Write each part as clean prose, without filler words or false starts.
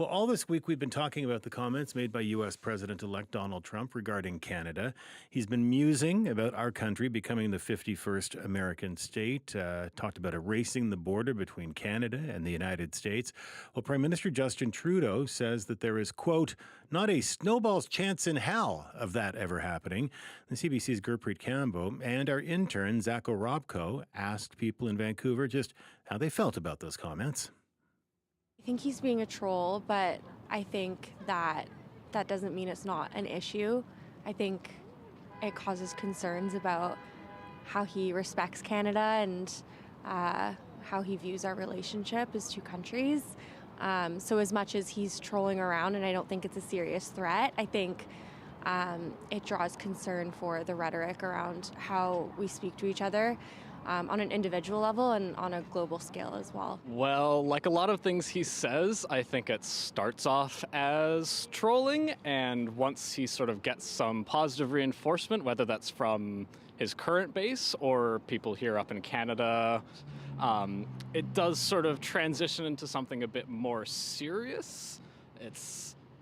Well, all this week we've been talking about the comments made by U.S. President-elect Donald Trump regarding Canada. He's been musing about our country becoming the 51st American state, talked about erasing the border between Canada and the United States. Well, Prime Minister Justin Trudeau says that there is, quote, not a snowball's chance in hell of that ever happening. The CBC's Gurpreet Kambo and our intern, Zach Orobko, asked people in Vancouver just how they felt about those comments. I think he's being a troll, but I think that doesn't mean it's not an issue. I think it causes concerns about how he respects Canada and how he views our relationship as two countries. So as much as he's trolling around, and I don't think it's a serious threat, I think it draws concern for the rhetoric around how we speak to each other on an individual level and on a global scale as well. Well, like a lot of things he says, I think it starts off as trolling, and once he sort of gets some positive reinforcement, whether that's from his current base or people here up in Canada, it does sort of transition into something a bit more serious.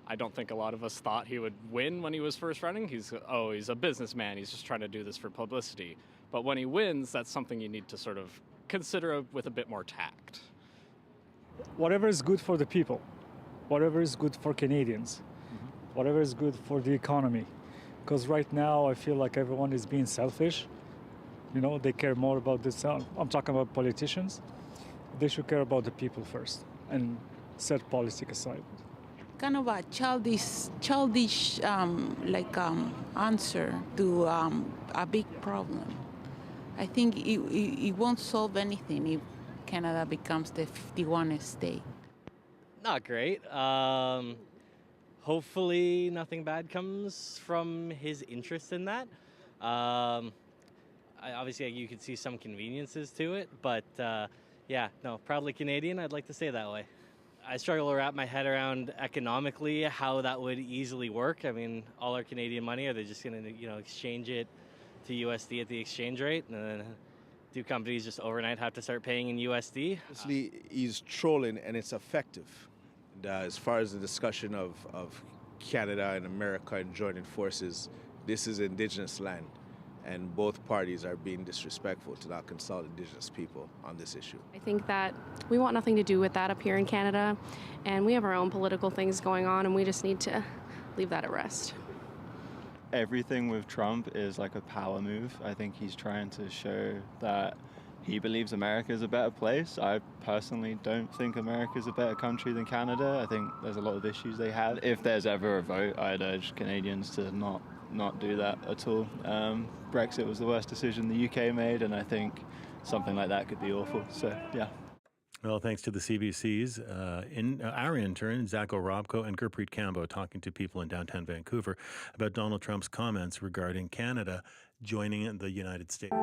I don't think a lot of us thought he would win when he was first running. He's a businessman. He's just trying to do this for publicity. But when he wins, that's something you need to sort of consider with a bit more tact. Whatever is good for the people, whatever is good for Canadians, whatever is good for the economy. Because right now I feel like everyone is being selfish. You know, they care more about this. I'm talking about politicians. They should care about the people first and set politics aside. Kind of a childish answer to a big problem. I think it won't solve anything if Canada becomes the 51st state. Not great. Hopefully nothing bad comes from his interest in that. Obviously, you could see some conveniences to it, but proudly Canadian, I'd like to stay that way. I struggle to wrap my head around economically how that would easily work. I mean, all our Canadian money, are they just going to, exchange it to USD at the exchange rate? And then do companies just overnight have to start paying in USD? Obviously, he's trolling and it's effective. And, as far as the discussion of Canada and America and joining forces, this is Indigenous land. And both parties are being disrespectful to not consult Indigenous people on this issue. I think that we want nothing to do with that up here in Canada, and we have our own political things going on, and we just need to leave that at rest. Everything with Trump is like a power move. I think he's trying to show that he believes America is a better place. I personally don't think America is a better country than Canada. I think there's a lot of issues they have. If there's ever a vote, I'd urge Canadians to not do that at all. Brexit was the worst decision the UK made, and I think something like that could be awful. So, yeah. Well, thanks to the CBC's our intern, Zach Orobko and Gurpreet Kambo, talking to people in downtown Vancouver about Donald Trump's comments regarding Canada joining the United States.